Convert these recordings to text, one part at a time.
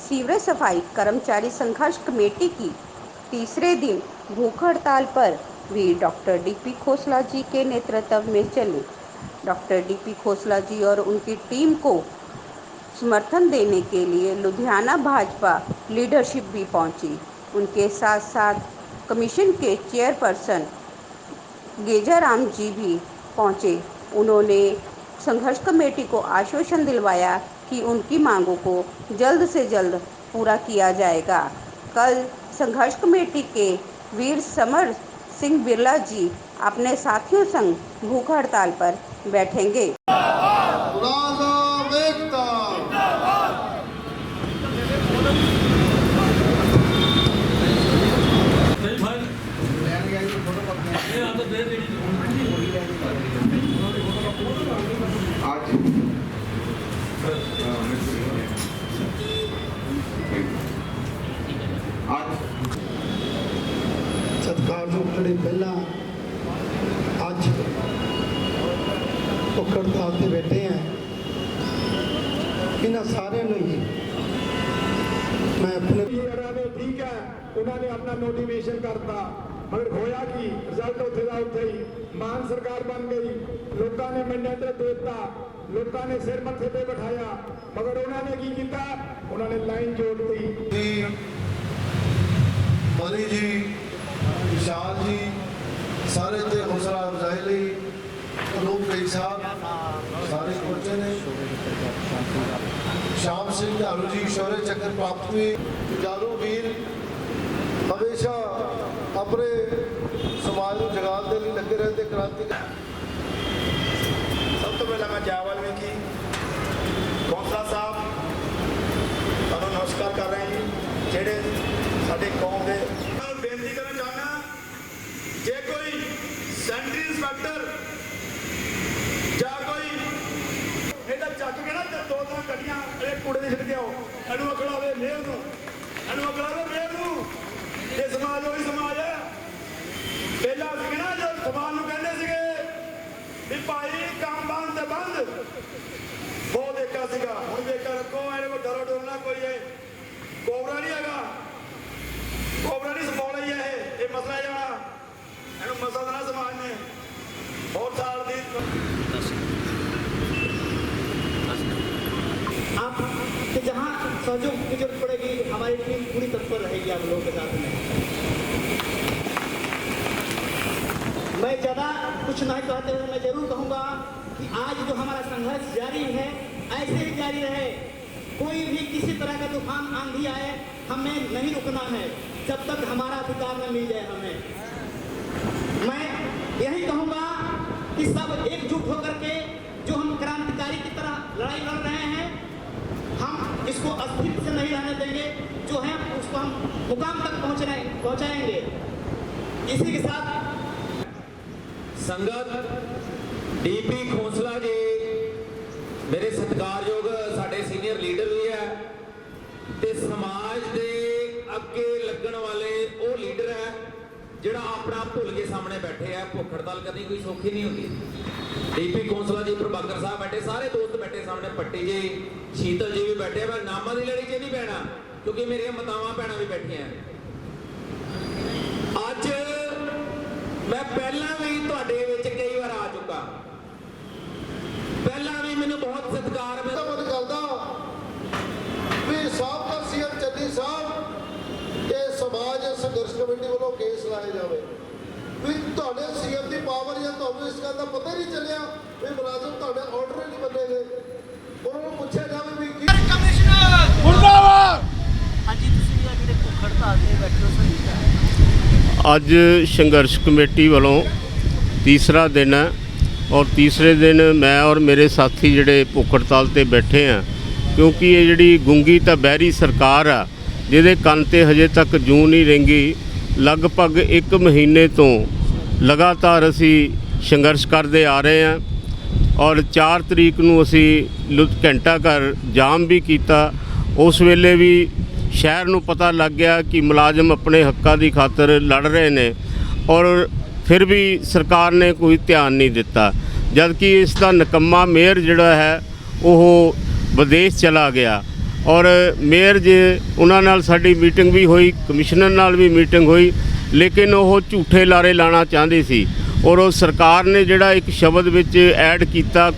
Sewerage सफाई कर्मचारी संघर्ष कमेटी की तीसरे दिन भूख हड़ताल पर भी डॉक्टर डीपी खोसला जी के नेतृत्व में चली। डॉक्टर डीपी खोसला जी और उनकी टीम को समर्थन देने के लिए लुधियाना भाजपा लीडरशिप भी पहुंची। उनके साथ साथ कमीशन के चेयरपर्सन गेजाराम जी भी पहुंचे। उन्होंने संघर्ष कमेटी को आश्वासन दिलवाया कि उनकी मांगों को जल्द से जल्द पूरा किया जाएगा। कल संघर्ष कमेटी के वीर समर सिंह बिरला जी अपने साथियों संग भूख हड़ताल पर बैठेंगे। सत्कारयोग ਜਿਹੜੇ ਪਹਿਲਾਂ ਅੱਜ ਭੁੱਖ ਹੜਤਾਲ ਤੇ ਬੈਠੇ ਆ, ਇਹਨਾਂ ਸਾਰਿਆਂ ਨੂੰ ਹੀ मैं अपने ठीक है, उन्होंने अपना नोटिफिकेशन करता, मगर होया कि रिजल्ट उत्थे दा उत्थे ही मान सरकार बन गई। लोगों ने मैंडेट देता, लोगों ने सिर मत्थे पे बिठाया, मगर उन्होंने की किया, उन्होंने लाइन जोड़ दी। मनी जी, विशाल जी सारे ते हौसला अफजाई लई अनूप कई साहब सारे पहुंचे ने। श्याम सिंह झालू जी शौर्य चक्र प्राप्त हुए। जालू वीर हमेशा अपने समाज को जगाने के लिए लगे रहते क्रांति। सब तो पहला मैं जावल में की कौंसला साहब ਤੁਹਾਨੂੰ नमस्कार कर रहे हैं जेडे साडे कौम दे बेनती करना चाहना, जे कोई सेंट्री इंस्पैक्टर ਜਾਂ ਕੋਈ ਇਹਦਾ ਚੱਕ ਕੇ ਨਾ ਦੋ ਗੱਡੀਆਂ ਇਹ ਕੂੜੇ ਦੇ ਛੱਡ ਕੇ ਆਓ, ਇਹਨੂੰ ਅਕਲਾਵੇ ਮੇਰ ਨੂੰ, ਇਹਨੂੰ ਅਕਲਾਵੇ ਮੇਰ ਨੂੰ। ਇਹ ਸਮਾਜ ਉਹੀ ਸਮਾਜ ਹੈ। ਪਹਿਲਾਂ ਸੀਗੇ ਨਾ ਜੋ ਸਮਾਜ ਨੂੰ ਕਹਿੰਦੇ ਸੀਗੇ ਵੀ ਭਾਈ ਕੰਮ ਬੰਦ ਤੇ ਬੰਦ, ਬਹੁਤ ਏਕਾ ਸੀਗਾ। ਹੁਣ ਏਕਾ ਰੱਖੋ, ਇਹਦੇ ਕੋਲ ਡਰੋ ਡਰਨਾ ਕੋਈ ਹੈ ਕੋਬਰਾ ਨਹੀਂ ਹੈਗਾ, ਕੋਬਰਾ ਨਹੀਂ ਸਪਾਉਣਾ ਹੀ ਹੈ। ਇਹ ਮਸਲਾ ਜਿਹੜਾ ਇਹਨੂੰ ਮਸਲਾ ਨਾ ਸਮਾਜ ਨੇ बहुत साल दी। आप कि जहाँ सहयोग की जरूरत पड़ेगी हमारी टीम पूरी तत्पर रहेगी आप लोगों के साथ में। मैं ज़्यादा कुछ नहीं कहते हुए मैं जरूर कहूँगा कि आज जो हमारा संघर्ष जारी है ऐसे ही जारी रहे। कोई भी किसी तरह का तूफान आंधी आए हमें नहीं रुकना है जब तक हमारा अधिकार न मिल जाए हमें। मैं यही कहूँगा कि सब एकजुट होकर के जो हम क्रांतिकारी की तरह लड़ाई लड़ रहे हैं, हम इसको अस्तित्व से नहीं रहने देंगे। जो है उसको हम मुकाम तक पहुंचाएंगे। इसी के साथ संगत डीपी खोसला जी मेरे सत्कारयोग साडे सीनियर लीडर भी है ते समाज दे अगे लगन वाले वो लीडर है ਜਿਹੜਾ ਆਪਣਾ ਭੁੱਲ ਕੇ ਸਾਹਮਣੇ ਬੈਠੇ ਆ। ਭੁੱਖ ਹੜਤਾਲ ਕਰਨੀ ਕੋਈ ਸੌਖੀ ਨਹੀਂ ਹੁੰਦੀ। ਡੀਪੀ ਕੌਂਸਲਰ ਜੀ, ਪ੍ਰਭਾਕਰ ਸਾਹਿਬ ਬੈਠੇ, ਸਾਰੇ ਦੋਸਤ ਬੈਠੇ ਸਾਹਮਣੇ, ਪੱਟੀ ਜੀ, ਸ਼ੀਤਲ ਜੀ ਵੀ ਬੈਠੇ। ਮੈਂ ਨਾਮਾਂ ਦੀ ਲੜੀ 'ਚ ਨਹੀਂ ਪੈਣਾ ਕਿਉਂਕਿ ਮੇਰੀਆਂ ਮਾਤਾਵਾਂ ਭੈਣਾਂ ਵੀ ਬੈਠੀਆਂ। ਅੱਜ ਮੈਂ ਪਹਿਲਾਂ ਵੀ ਤੁਹਾਡੇ ਵਿੱਚ ਕਈ ਵਾਰ ਆ ਚੁੱਕਾ, ਪਹਿਲਾਂ ਵੀ ਮੈਨੂੰ ਬਹੁਤ ਸਤਿਕਾਰ ਮਿਲਦਾ। ਮਨ ਕਰਦਾ ਵੀ ਸਾਬਕਾ ਸੀਐਮ ਚੰਨੀ ਸਾਹਿਬ ਇਹ ਸਮਾਜ ਸੰਘਰਸ਼ ਕਮੇਟੀ ਵੱਲੋਂ ਕੇਸ ਲਾਏ ਜਾਵੇ ਵੀ ਤੁਹਾਡੇ ਸੀਐਮ ਦੀ ਪਾਵਰ ਜਾਂ ਤੁਹਾਨੂੰ ਇਸ ਗੱਲ ਦਾ ਪਤਾ ਨਹੀਂ ਚੱਲਿਆ ਵੀ ਮੁਲਾਜ਼ਮ ਤੁਹਾਡੇ ਆਰਡਰ ਨਹੀਂ ਮੰਨੇਗੇ। ਉਹਨਾਂ ਨੂੰ ਪੁੱਛਿਆ ਜਾਵੇ ਵੀ ਕੀ ਕਮਿਸ਼ਨਰ ਮੁਰਦਾਬਾਦ। ਅੱਜ ਤੁਸੀਂ ਜਿਹੜੇ ਭੁੱਖ ਹੜਤਾਲ ਤੇ ਬੈਠੇ ਹੋ ਸਹੀ ਹੈ। ਅੱਜ ਸੰਘਰਸ਼ ਕਮੇਟੀ ਵੱਲੋਂ ਤੀਸਰਾ ਦਿਨ ਹੈ ਔਰ ਤੀਸਰੇ ਦਿਨ ਮੈਂ ਔਰ ਮੇਰੇ ਸਾਥੀ ਜਿਹੜੇ ਭੁੱਖ ਹੜਤਾਲ ਤੇ ਬੈਠੇ ਆ ਕਿਉਂਕਿ ਇਹ ਜਿਹੜੀ ਗੁੰਗੀ ਤਾਂ ਬਹਿਰੀ ਸਰਕਾਰ ਆ ਜਿਹਦੇ ਕੰਨ ਤੇ ਹਜੇ ਤੱਕ ਜੂੰ ਨਹੀਂ ਰਿੰਗੀ। ਲਗਭਗ 1 ਮਹੀਨੇ ਤੋਂ ਲਗਾਤਾਰ ਅਸੀਂ ਸੰਘਰਸ਼ ਕਰਦੇ ਆ ਰਹੇ ਹਾਂ ਔਰ 4 ਤਰੀਕ ਨੂੰ ਅਸੀਂ ਘੰਟਾ ਘਰ ਜਾਮ ਵੀ ਕੀਤਾ। ਉਸ ਵੇਲੇ ਵੀ ਸ਼ਹਿਰ ਨੂੰ ਪਤਾ ਲੱਗ ਗਿਆ ਕਿ ਮੁਲਾਜ਼ਮ ਆਪਣੇ ਹੱਕਾਂ ਦੀ ਖਾਤਰ ਲੜ ਰਹੇ ਨੇ ਔਰ ਫਿਰ ਵੀ ਸਰਕਾਰ ਨੇ ਕੋਈ ਧਿਆਨ ਨਹੀਂ ਦਿੱਤਾ। ਜਦ ਕਿ ਇਸ ਦਾ ਨਿਕੰਮਾ ਮੇਅਰ ਜਿਹੜਾ ਹੈ ਉਹ ਵਿਦੇਸ਼ ਚਲਾ ਗਿਆ ਔਰ ਮੇਅਰ ਜੀ ਉਹਨਾਂ ਨਾਲ ਸਾਡੀ ਮੀਟਿੰਗ ਵੀ ਹੋਈ, ਕਮਿਸ਼ਨਰ ਨਾਲ ਵੀ ਮੀਟਿੰਗ ਹੋਈ, ਲੇਕਿਨ ਉਹ ਝੂਠੇ ਲਾਰੇ ਲਾਣਾ ਚਾਹੁੰਦੇ ਸੀ। ਔਰ ਉਹ ਸਰਕਾਰ ਨੇ ਜਿਹੜਾ ਇੱਕ ਸ਼ਬਦ ਵਿੱਚ ਐਡ ਕੀਤਾ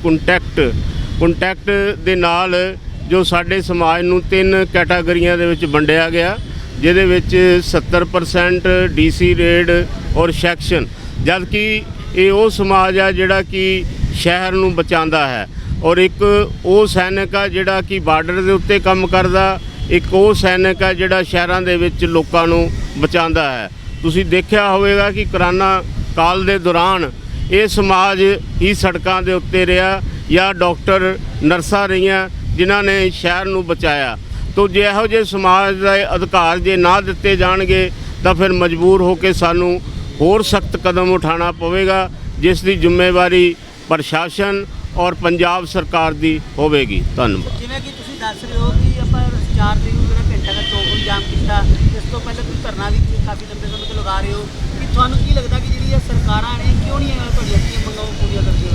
ਕੰਟੈਕਟ ਦੇ ਨਾਲ ਜੋ ਸਾਡੇ ਸਮਾਜ ਨੂੰ 3 ਕੈਟਾਗਰੀਆਂ ਦੇ ਵਿੱਚ ਵੰਡਿਆ ਗਿਆ, ਜਿਹਦੇ ਵਿੱਚ 70% DC ਰੇਡ ਔਰ ਸੈਕਸ਼ਨ, ਜਦ ਕਿ ਇਹ ਉਹ ਸਮਾਜ ਆ ਜਿਹੜਾ ਕਿ ਸ਼ਹਿਰ ਨੂੰ ਬਚਾਉਂਦਾ ਹੈ। ਔਰ ਇੱਕ ਉਹ ਸੈਨਿਕ ਆ ਜਿਹੜਾ ਕਿ ਬਾਰਡਰ ਦੇ ਉੱਤੇ ਕੰਮ ਕਰਦਾ, ਇੱਕ ਉਹ ਸੈਨਿਕ ਆ ਜਿਹੜਾ ਸ਼ਹਿਰਾਂ ਦੇ ਵਿੱਚ ਲੋਕਾਂ ਨੂੰ ਬਚਾਉਂਦਾ ਹੈ। ਤੁਸੀਂ ਦੇਖਿਆ ਹੋਵੇਗਾ ਕਿ ਕਰੋਨਾ ਕਾਲ ਦੇ ਦੌਰਾਨ ਇਹ ਸਮਾਜ ਹੀ ਸੜਕਾਂ ਦੇ ਉੱਤੇ ਰਿਹਾ ਜਾਂ ਡਾਕਟਰ ਨਰਸਾਂ ਰਹੀਆਂ ਜਿਨ੍ਹਾਂ ਨੇ ਸ਼ਹਿਰ ਨੂੰ ਬਚਾਇਆ। ਤੋ ਜੇ ਇਹੋ ਜਿਹੇ ਸਮਾਜ ਦੇ ਅਧਿਕਾਰ ਜੇ ਨਾ ਦਿੱਤੇ ਜਾਣਗੇ ਤਾਂ ਫਿਰ ਮਜਬੂਰ ਹੋ ਕੇ ਸਾਨੂੰ ਹੋਰ ਸਖਤ ਕਦਮ ਉਠਾਉਣਾ ਪਵੇਗਾ, ਜਿਸ ਦੀ ਜ਼ਿੰਮੇਵਾਰੀ ਪ੍ਰਸ਼ਾਸਨ ਔਰ ਪੰਜਾਬ ਸਰਕਾਰ ਦੀ ਹੋਵੇਗੀ। ਧੰਨਵਾਦ। ਜਿਵੇਂ ਕਿ ਤੁਸੀਂ ਦੱਸ ਰਹੇ ਹੋ ਕਿ ਆਪਾਂ 4 ਦਿਨ ਜਿਹੜਾ ਘੰਟਾ ਦਾ ਚੌਕ ਨੂੰ ਜਾਮ ਕੀਤਾ, ਇਸ ਤੋਂ ਪਹਿਲਾਂ ਤੁਸੀਂ ਧਰਨਾ ਵੀ ਕਾਫੀ ਲੰਬੇ ਸਮੇਂ ਤੋਂ ਲਗਾ ਰਹੇ ਹੋ, ਕਿ ਤੁਹਾਨੂੰ ਕੀ ਲੱਗਦਾ ਕਿ ਜਿਹੜੀ ਇਹ ਸਰਕਾਰਾਂ ਨੇ ਕਿਉਂ ਨਹੀਂ ਤੁਹਾਡੀਆਂ ਮੰਗਾਂ ਪੂਰੀਆਂ ਕਰਦੀਆਂ?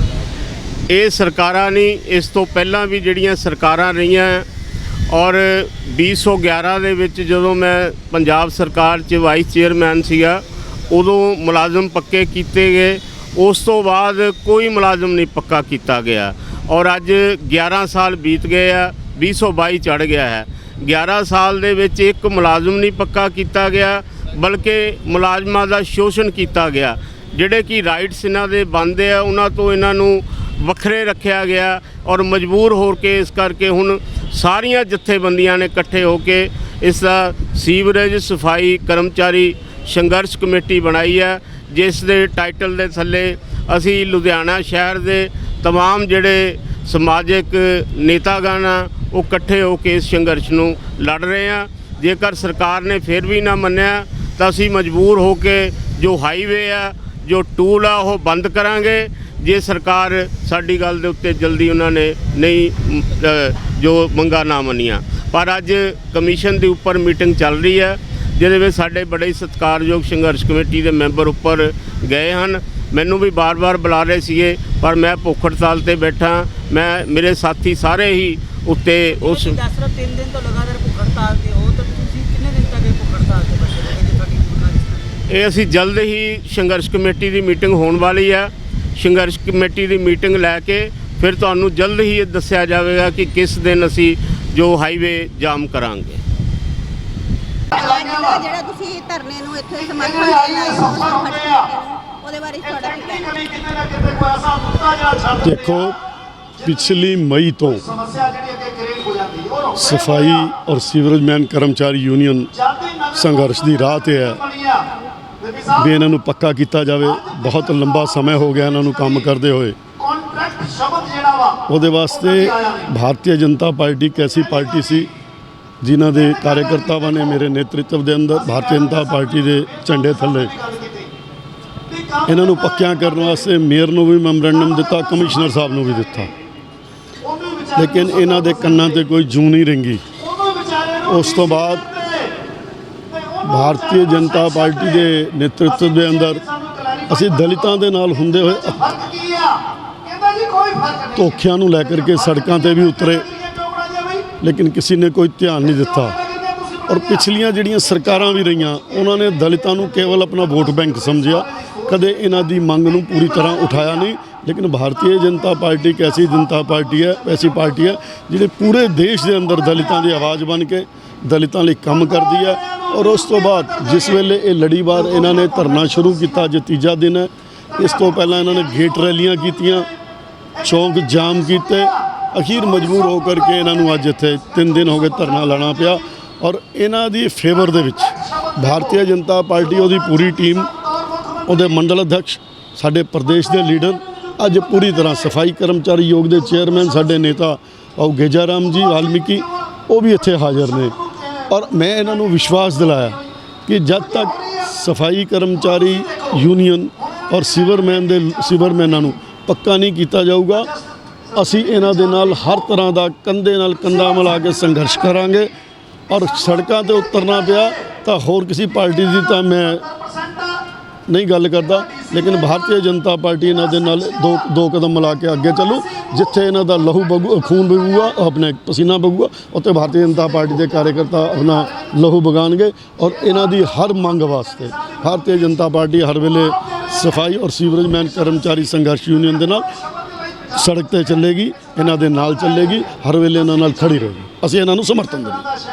ਇਹ ਸਰਕਾਰਾਂ ਨਹੀਂ, ਇਸ ਤੋਂ ਪਹਿਲਾਂ ਵੀ ਜਿਹੜੀਆਂ ਸਰਕਾਰਾਂ ਰਹੀਆਂ ਔਰ 2011 ਦੇ ਵਿੱਚ ਜਦੋਂ ਮੈਂ ਪੰਜਾਬ ਸਰਕਾਰ 'ਚ ਵਾਈਸ ਚੇਅਰਮੈਨ ਸੀਗਾ, ਉਦੋਂ ਮੁਲਾਜ਼ਮ ਪੱਕੇ ਕੀਤੇ ਗਏ। ਉਸ ਤੋਂ ਬਾਅਦ ਕੋਈ ਮੁਲਾਜ਼ਮ ਨਹੀਂ ਪੱਕਾ ਕੀਤਾ ਗਿਆ ਔਰ ਅੱਜ 11 ਸਾਲ ਬੀਤ ਗਏ ਆ, 2022 ਚੜ੍ਹ ਗਿਆ ਹੈ। 11 ਸਾਲ ਦੇ ਵਿੱਚ ਇੱਕ ਮੁਲਾਜ਼ਮ ਨਹੀਂ ਪੱਕਾ ਕੀਤਾ ਗਿਆ, ਬਲਕਿ ਮੁਲਾਜ਼ਮਾਂ ਦਾ ਸ਼ੋਸ਼ਣ ਕੀਤਾ ਗਿਆ। ਜਿਹੜੇ ਕਿ ਰਾਈਟਸ ਇਹਨਾਂ ਦੇ ਬਣਦੇ ਆ ਉਹਨਾਂ ਤੋਂ ਇਹਨਾਂ ਨੂੰ ਵੱਖਰੇ ਰੱਖਿਆ ਗਿਆ ਔਰ ਮਜਬੂਰ ਹੋ ਕੇ ਇਸ ਕਰਕੇ ਹੁਣ ਸਾਰੀਆਂ ਜਥੇਬੰਦੀਆਂ ਨੇ ਇਕੱਠੇ ਹੋ ਕੇ ਇਸ ਦਾ ਸੀਵਰੇਜ ਸਫਾਈ ਕਰਮਚਾਰੀ ਸੰਘਰਸ਼ ਕਮੇਟੀ ਬਣਾਈ ਹੈ, ਜਿਸ ਦੇ ਟਾਈਟਲ ਦੇ ਥੱਲੇ ਅਸੀਂ ਲੁਧਿਆਣਾ ਸ਼ਹਿਰ ਦੇ तमाम ਜਿਹੜੇ ਸਮਾਜਿਕ ਨੇਤਾਗਣ ਆ ਉਹ ਇਕੱਠੇ ਹੋ ਕੇ ਇਸ ਸੰਘਰਸ਼ ਨੂੰ ਲੜ ਰਹੇ ਆ। ਜੇਕਰ ਸਰਕਾਰ ਨੇ ਫਿਰ ਵੀ ਨਾ ਮੰਨਿਆ ਤਾਂ ਅਸੀਂ ਮਜਬੂਰ ਹੋ ਕੇ ਜੋ ਹਾਈਵੇ ਆ, ਜੋ ਟੂਲ ਆ, ਉਹ ਬੰਦ ਕਰਾਂਗੇ, ਜੇ ਸਰਕਾਰ ਸਾਡੀ ਗੱਲ ਦੇ ਉੱਤੇ ਜਲਦੀ ਉਹਨਾਂ ਨੇ ਨਹੀਂ ਜੋ ਮੰਗਾਂ ਨਾ ਮੰਨੀਆਂ। ਪਰ ਅੱਜ ਕਮਿਸ਼ਨ ਦੇ ਉੱਪਰ ਮੀਟਿੰਗ ਚੱਲ ਰਹੀ ਹੈ, ਜਿਹਦੇ ਵਿੱਚ ਸਾਡੇ ਬੜੇ ਸਤਿਕਾਰਯੋਗ ਸੰਘਰਸ਼ ਕਮੇਟੀ ਦੇ ਮੈਂਬਰ ਉੱਪਰ ਗਏ ਹਨ। ਮੈਨੂੰ ਵੀ ਬਾਰ-ਬਾਰ ਬੁਲਾ ਰਹੇ ਸੀਗੇ, ਪਰ ਮੈਂ ਭੁੱਖ ਹੜਤਾਲ 'ਤੇ ਬੈਠਾ। ਮੇਰੇ ਸਾਥੀ ਸਾਰੇ ਹੀ ਉੱਤੇ ਉਸ 3 ਦਿਨ ਤੋਂ ਲਗਾਤਾਰ ਭੁੱਖ ਹੜਤਾਲ 'ਤੇ ਹੋ, ਤਾਂ ਤੁਸੀਂ ਕਿੰਨੇ ਦਿਨ ਤੱਕ ਭੁੱਖ ਹੜਤਾਲ 'ਤੇ ਬੈਠੇ ਰਹੋਗੇ? ਤੁਹਾਡੀ ਇਹ ਅਸੀਂ ਜਲਦ ਹੀ ਸੰਘਰਸ਼ ਕਮੇਟੀ ਦੀ ਮੀਟਿੰਗ ਹੋਣ ਵਾਲੀ ਹੈ। ਸੰਘਰਸ਼ ਕਮੇਟੀ ਦੀ ਮੀਟਿੰਗ ਲੈ ਕੇ ਫਿਰ ਤੁਹਾਨੂੰ ਜਲਦ ਹੀ ਇਹ ਦੱਸਿਆ ਜਾਵੇਗਾ ਕਿ ਕਿਸ ਦਿਨ ਅਸੀਂ ਜੋ ਹਾਈਵੇ ਜਾਮ ਕਰਾਂਗੇ। ਜਿਹੜਾ ਤੁਸੀਂ ਧਰਨੇ ਨੂੰ ਇੱਥੇ ਸਮਰਥਨ ਦੇਣਾ ਉਹਦੇ ਬਾਰੇ ਤੁਹਾਡਾ ਕੀ ਕਹਿਣਾ? ਦੇਖੋ, ਪਿਛਲੀ ਮਈ ਤੋਂ ਸਫਾਈ ਔਰ ਸੀਵਰੇਜਮੈਨ ਕਰਮਚਾਰੀ ਯੂਨੀਅਨ ਸੰਘਰਸ਼ ਦੀ ਰਾਹ 'ਤੇ ਹੈ ਵੀ ਇਹਨਾਂ ਨੂੰ ਪੱਕਾ ਕੀਤਾ ਜਾਵੇ। ਬਹੁਤ ਲੰਬਾ ਸਮਾਂ ਹੋ ਗਿਆ ਇਹਨਾਂ ਨੂੰ ਕੰਮ ਕਰਦੇ ਹੋਏ। ਉਹਦੇ ਵਾਸਤੇ ਭਾਰਤੀ ਜਨਤਾ ਪਾਰਟੀ ਇੱਕ ਐਸੀ ਪਾਰਟੀ ਸੀ ਜਿਨ੍ਹਾਂ ਦੇ ਕਾਰਜਕਰਤਾਵਾਂ ਨੇ ਮੇਰੇ ਨੇਤਰਤਵ ਦੇ ਅੰਦਰ ਭਾਰਤੀ ਜਨਤਾ ਪਾਰਟੀ ਦੇ ਝੰਡੇ ਥੱਲੇ ਇਹਨਾਂ ਨੂੰ ਪੱਕਿਆਂ ਕਰਨ ਵਾਸਤੇ ਮੇਅਰ ਨੂੰ ਵੀ ਮੈਮੋਰੈਂਡਮ ਦਿੱਤਾ, ਕਮਿਸ਼ਨਰ ਸਾਹਿਬ ਨੂੰ ਵੀ ਦਿੱਤਾ, ਲੇਕਿਨ ਇਹਨਾਂ ਦੇ ਕੰਨਾਂ 'ਤੇ ਕੋਈ ਜੂੰ ਨਹੀਂ ਰਿੰਗੀ। ਉਸ ਤੋਂ ਬਾਅਦ ਭਾਰਤੀ ਜਨਤਾ ਪਾਰਟੀ ਦੇ ਨੇਤਰਤਵ ਦੇ ਅੰਦਰ ਅਸੀਂ ਦਲਿਤਾਂ ਦੇ ਨਾਲ ਹੁੰਦੇ ਹੋਏ ਧੋਖਿਆਂ ਨੂੰ ਲੈ ਕਰਕੇ ਸੜਕਾਂ 'ਤੇ ਵੀ ਉਤਰੇ, ਲੇਕਿਨ ਕਿਸੇ ਨੇ ਕੋਈ ਧਿਆਨ ਨਹੀਂ ਦਿੱਤਾ। ਔਰ ਪਿਛਲੀਆਂ ਜਿਹੜੀਆਂ ਸਰਕਾਰਾਂ ਵੀ ਰਹੀਆਂ ਉਹਨਾਂ ਨੇ ਦਲਿਤਾਂ ਨੂੰ ਕੇਵਲ ਆਪਣਾ ਵੋਟ ਬੈਂਕ ਸਮਝਿਆ, ਕਦੇ ਇਹਨਾਂ ਦੀ ਮੰਗ ਨੂੰ ਪੂਰੀ ਤਰ੍ਹਾਂ ਉਠਾਇਆ ਨਹੀਂ। ਲੇਕਿਨ ਭਾਰਤੀ ਜਨਤਾ ਪਾਰਟੀ ਇੱਕ ਐਸੀ ਜਨਤਾ ਪਾਰਟੀ ਹੈ, ਐਸੀ ਪਾਰਟੀ ਹੈ ਜਿਹੜੀ ਪੂਰੇ ਦੇਸ਼ ਦੇ ਅੰਦਰ ਦਲਿਤਾਂ ਦੀ ਆਵਾਜ਼ ਬਣ ਕੇ ਦਲਿਤਾਂ ਲਈ ਕੰਮ ਕਰਦੀ ਹੈ। ਔਰ ਉਸ ਤੋਂ ਬਾਅਦ ਜਿਸ ਵੇਲੇ ਇਹ ਲੜੀਵਾਰ ਇਹਨਾਂ ਨੇ ਧਰਨਾ ਸ਼ੁਰੂ ਕੀਤਾ, ਅੱਜ ਤੀਜਾ ਦਿਨ ਹੈ, ਇਸ ਤੋਂ ਪਹਿਲਾਂ ਇਹਨਾਂ ਨੇ ਗੇਟ ਰੈਲੀਆਂ ਕੀਤੀਆਂ, ਚੌਂਕ ਜਾਮ ਕੀਤੇ, ਅਖੀਰ ਮਜਬੂਰ ਹੋ ਕਰਕੇ ਇਹਨਾਂ ਨੂੰ ਅੱਜ ਇੱਥੇ 3 ਦਿਨ ਹੋ ਗਏ ਧਰਨਾ ਲਾਣਾ ਪਿਆ। ਔਰ ਇਹਨਾਂ ਦੀ ਫੇਵਰ ਦੇ ਵਿੱਚ ਭਾਰਤੀ ਜਨਤਾ ਪਾਰਟੀ, ਉਹਦੀ ਪੂਰੀ ਟੀਮ, ਉਹਦੇ ਮੰਡਲ ਅਧਿਕਸ਼, ਸਾਡੇ ਪ੍ਰਦੇਸ਼ ਦੇ ਲੀਡਰ, ਅੱਜ ਪੂਰੀ ਤਰ੍ਹਾਂ ਸਫਾਈ ਕਰਮਚਾਰੀ ਯੋਗ ਦੇ ਚੇਅਰਮੈਨ ਸਾਡੇ ਨੇਤਾ ਉਹ ਗੇਜਾਰਾਮ ਜੀ ਵਾਲਮੀਕੀ, ਉਹ ਵੀ ਇੱਥੇ ਹਾਜ਼ਰ ਨੇ। ਔਰ ਮੈਂ ਇਹਨਾਂ ਨੂੰ ਵਿਸ਼ਵਾਸ ਦਿਲਾਇਆ ਕਿ ਜਦ ਤੱਕ ਸਫਾਈ ਕਰਮਚਾਰੀ ਯੂਨੀਅਨ ਔਰ ਸੀਵਰਮੈਨਾਂ ਨੂੰ ਪੱਕਾ ਨਹੀਂ ਕੀਤਾ ਜਾਊਗਾ, ਅਸੀਂ ਇਹਨਾਂ ਦੇ ਨਾਲ ਹਰ ਤਰ੍ਹਾਂ ਦਾ ਕੰਧੇ ਨਾਲ ਕੰਧਾ ਮਿਲਾ ਕੇ ਸੰਘਰਸ਼ ਕਰਾਂਗੇ। ਔਰ ਸੜਕਾਂ 'ਤੇ ਉਤਰਨਾ ਪਿਆ ਤਾਂ ਹੋਰ ਕਿਸੇ ਪਾਰਟੀ ਦੀ ਤਾਂ ਮੈਂ ਨਹੀਂ ਗੱਲ ਕਰਦਾ, ਲੇਕਿਨ ਭਾਰਤੀ ਜਨਤਾ ਪਾਰਟੀ ਇਹਨਾਂ ਦੇ ਨਾਲ ਦੋ ਕਦਮ ਮਿਲਾ ਕੇ ਅੱਗੇ ਚੱਲੂ। ਜਿੱਥੇ ਇਹਨਾਂ ਦਾ ਖੂਨ ਵਗੂਗਾ, ਆਪਣੇ ਪਸੀਨਾ ਵਗੂਗਾ, ਉੱਥੇ ਭਾਰਤੀ ਜਨਤਾ ਪਾਰਟੀ ਦੇ ਕਾਰਜਕਰਤਾ ਆਪਣਾ ਲਹੂ ਵਗਾਉਣਗੇ। ਔਰ ਇਹਨਾਂ ਦੀ ਹਰ ਮੰਗ ਵਾਸਤੇ ਭਾਰਤੀ ਜਨਤਾ ਪਾਰਟੀ ਹਰ ਵੇਲੇ ਸਫਾਈ ਔਰ ਸੀਵਰੇਜਮੈਨ ਕਰਮਚਾਰੀ ਸੰਘਰਸ਼ ਯੂਨੀਅਨ ਦੇ ਨਾਲ ਸੜਕ ਤੇ ਚੱਲੇਗੀ, ਇਹਨਾਂ ਦੇ ਨਾਲ ਚੱਲੇਗੀ, ਹਰ ਵੇਲੇ ਇਹਨਾਂ ਨਾਲ ਖੜੀ ਰਹੇਗੀ। ਅਸੀਂ ਇਹਨਾਂ ਨੂੰ ਸਮਰਥਨ ਦੇਵਾਂਗੇ।